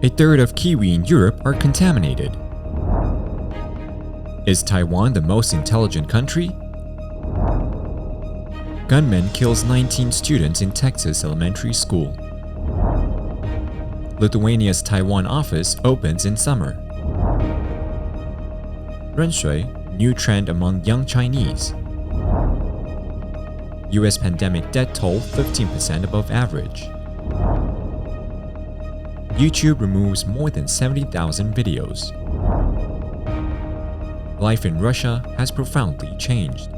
A third of kiwi in Europe are contaminated. Is Taiwan the most intelligent country? Gunman kills 19 students in Texas elementary school. Lithuania's Taiwan office opens in summer. 认水, new trend among young Chinese. US pandemic death toll 15% above average. YouTube removes more than 70,000 videos. Life in Russia has profoundly changed.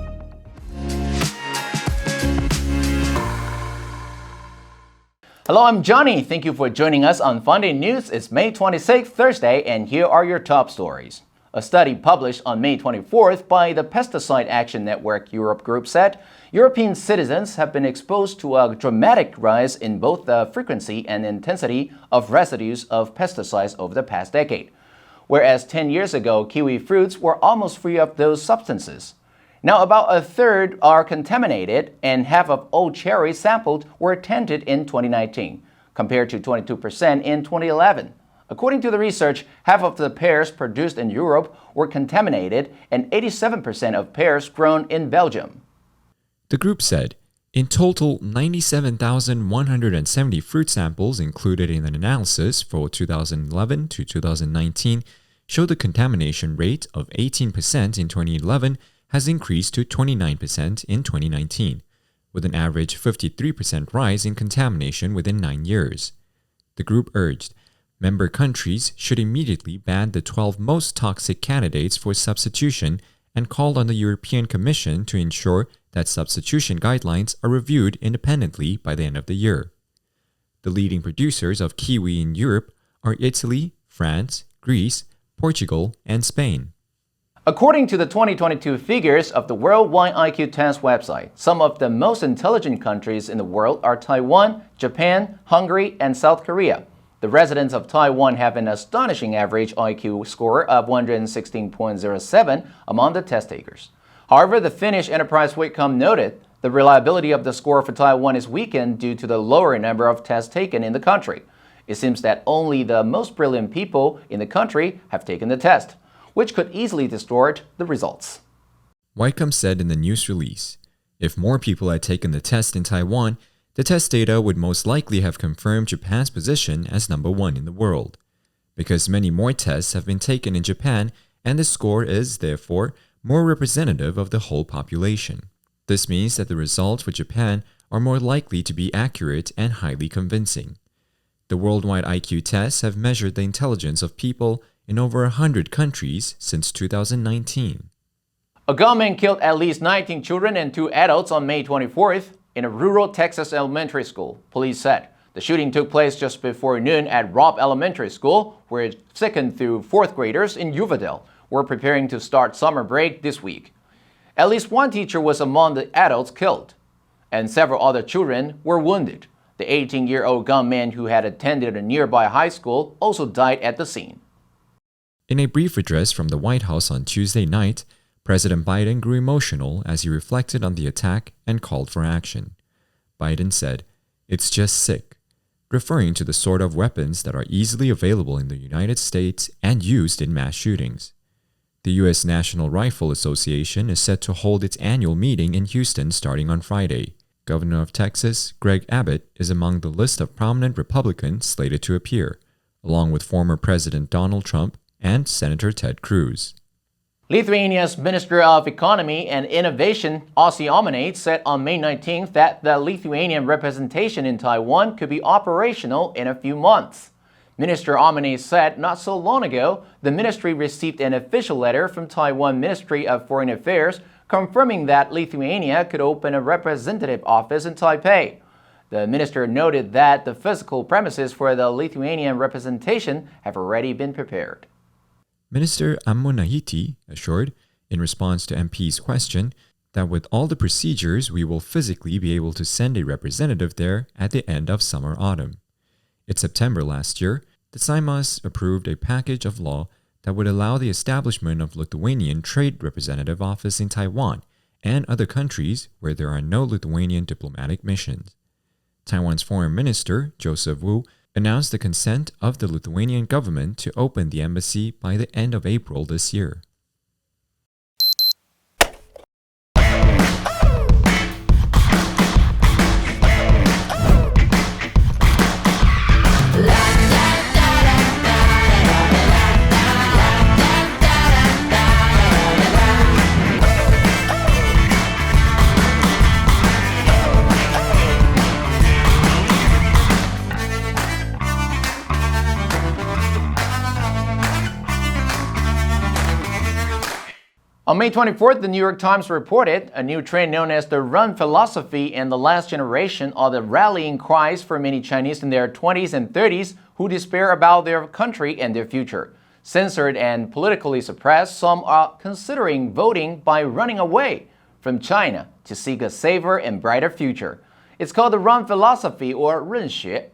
Hello, I'm Johnny. Thank you for joining us on FUNDAY News. It's May 26th, Thursday, and here are your top stories. A study published on May 24th by the Pesticide Action Network Europe Group said European citizens have been exposed to a dramatic rise in both the frequency and intensity of residues of pesticides over the past decade. Whereas 10 years ago, kiwi fruits were almost free of those substances. Now about a third are contaminated, and half of all cherries sampled were tainted in 2019, compared to 22% in 2011. According to the research, half of the pears produced in Europe were contaminated, and 87% of pears grown in Belgium. The group said, in total, 97,170 fruit samples included in an analysis for 2011 to 2019 showed the contamination rate of 18% in 2011 has increased to 29% in 2019, with an average 53% rise in contamination within 9 years. The group urged member countries should immediately ban the 12 most toxic candidates for substitution and called on the European Commission to ensure that substitution guidelines are reviewed independently by the end of the year. The leading producers of kiwi in Europe are Italy, France, Greece, Portugal, and Spain. According to the 2022 figures of the Worldwide IQ Test website, some of the most intelligent countries in the world are Taiwan, Japan, Hungary, and South Korea. The residents of Taiwan have an astonishing average IQ score of 116.07 among the test takers. However, the Finnish Enterprise Witcom noted the reliability of the score for Taiwan is weakened due to the lower number of tests taken in the country. It seems that only the most brilliant people in the country have taken the test, which could easily distort the results. Wickham said in the news release, if more people had taken the test in Taiwan, the test data would most likely have confirmed Japan's position as number 1 in the world. Because many more tests have been taken in Japan, and the score is, therefore, more representative of the whole population. This means that the results for Japan are more likely to be accurate and highly convincing. The worldwide IQ tests have measured the intelligence of people in over 100 countries since 2019. A gunman killed at least 19 children and 2 adults on May 24th in a rural Texas elementary school, police said. The shooting took place just before noon at Robb Elementary School, where 2nd through 4th graders in Uvalde were preparing to start summer break this week. At least one teacher was among the adults killed, and several other children were wounded. The 18-year-old gunman who had attended a nearby high school also died at the scene. In a brief address from the White House on Tuesday night, President Biden grew emotional as he reflected on the attack and called for action. Biden said, "It's just sick," referring to the sort of weapons that are easily available in the United States and used in mass shootings. The U.S. National Rifle Association is set to hold its annual meeting in Houston starting on Friday. Governor of Texas, Greg Abbott, is among the list of prominent Republicans slated to appear, along with former President Donald Trump and Senator Ted Cruz. Lithuania's Minister of Economy and Innovation, Aussie Omanate, said on May 19th that the Lithuanian representation in Taiwan could be operational in a few months. Minister Omanate said not so long ago, the ministry received an official letter from Taiwan Ministry of Foreign Affairs confirming that Lithuania could open a representative office in Taipei. The minister noted that the physical premises for the Lithuanian representation have already been prepared. Minister Ammonahiti assured, in response to MP's question, that with all the procedures we will physically be able to send a representative there at the end of summer-autumn. In September last year, the Seimas approved a package of law that would allow the establishment of Lithuanian Trade Representative Office in Taiwan and other countries where there are no Lithuanian diplomatic missions. Taiwan's Foreign Minister, Joseph Wu, announced the consent of the Lithuanian government to open the embassy by the end of April this year. On May 24th, the New York Times reported a new trend known as the run philosophy and the last generation are the rallying cries for many Chinese in their 20s and 30s who despair about their country and their future. Censored and politically suppressed, some are considering voting by running away from China to seek a safer and brighter future. It's called the run philosophy or 认学.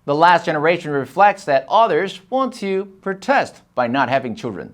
The last generation reflects that others want to protest by not having children.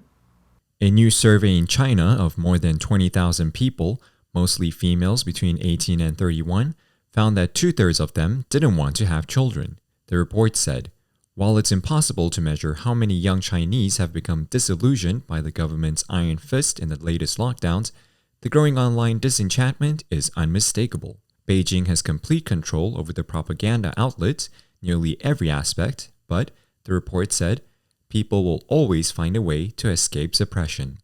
A new survey in China of more than 20,000 people, mostly females between 18 and 31, found that 2/3 of them didn't want to have children. The report said, while it's impossible to measure how many young Chinese have become disillusioned by the government's iron fist in the latest lockdowns, the growing online disenchantment is unmistakable. Beijing has complete control over the propaganda outlets, nearly every aspect, but, the report said, people will always find a way to escape suppression.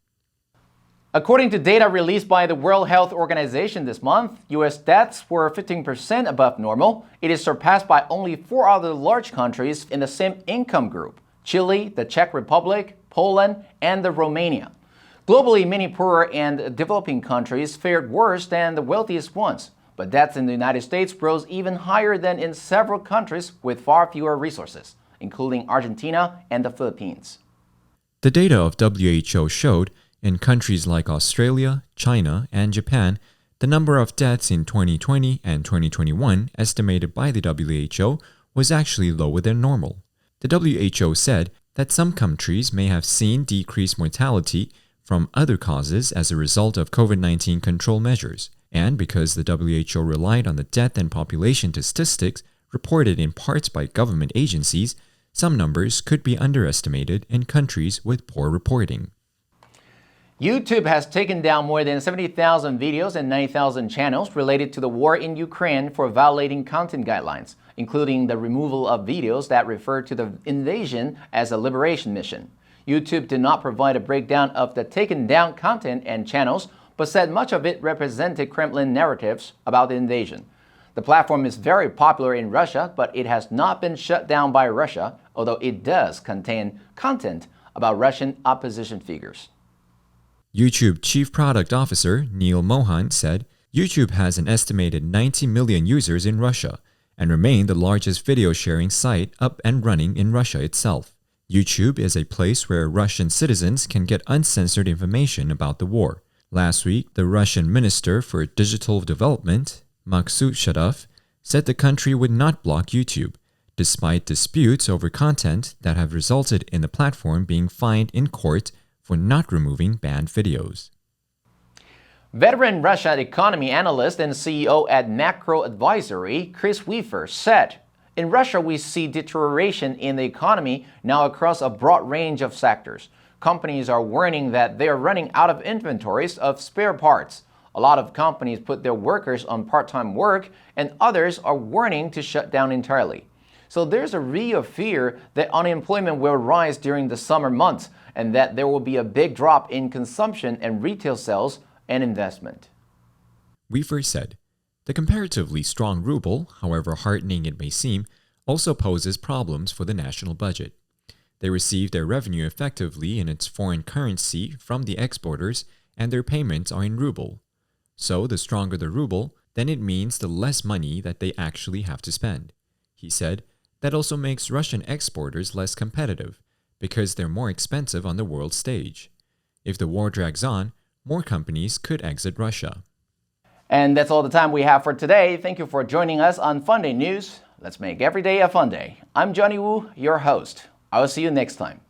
According to data released by the World Health Organization this month, U.S. deaths were 15% above normal. It is surpassed by only 4 other large countries in the same income group: Chile, the Czech Republic, Poland, and Romania. Globally, many poorer and developing countries fared worse than the wealthiest ones, but deaths in the United States rose even higher than in several countries with far fewer resources, including Argentina and the Philippines. The data of WHO showed in countries like Australia, China, and Japan, the number of deaths in 2020 and 2021 estimated by the WHO was actually lower than normal. The WHO said that some countries may have seen decreased mortality from other causes as a result of COVID-19 control measures, and because the WHO relied on the death and population statistics reported in parts by government agencies, some numbers could be underestimated in countries with poor reporting. YouTube has taken down more than 70,000 videos and 90,000 channels related to the war in Ukraine for violating content guidelines, including the removal of videos that refer to the invasion as a liberation mission. YouTube did not provide a breakdown of the taken down content and channels, but said much of it represented Kremlin narratives about the invasion. The platform is very popular in Russia, but it has not been shut down by Russia, although it does contain content about Russian opposition figures. YouTube Chief Product Officer Neil Mohan said, YouTube has an estimated 90 million users in Russia and remained the largest video sharing site up and running in Russia itself. YouTube is a place where Russian citizens can get uncensored information about the war. Last week, the Russian Minister for Digital Development, Maksut Shadov, said the country would not block YouTube, despite disputes over content that have resulted in the platform being fined in court for not removing banned videos. Veteran Russian economy analyst and CEO at Macro Advisory, Chris Weaver, said, "In Russia, we see deterioration in the economy now across a broad range of sectors. Companies are warning that they are running out of inventories of spare parts. A lot of companies put their workers on part-time work, and others are warning to shut down entirely. So there's a real fear that unemployment will rise during the summer months and that there will be a big drop in consumption and retail sales and investment." Weaver said, the comparatively strong ruble, however heartening it may seem, also poses problems for the national budget. They receive their revenue effectively in its foreign currency from the exporters, and their payments are in ruble. So the stronger the ruble, then it means the less money that they actually have to spend. He said, that also makes Russian exporters less competitive, because they're more expensive on the world stage. If the war drags on, more companies could exit Russia. And that's all the time we have for today. Thank you for joining us on FUNDAY News. Let's make every day a fun day. I'm Johnny Wu, your host. I will see you next time.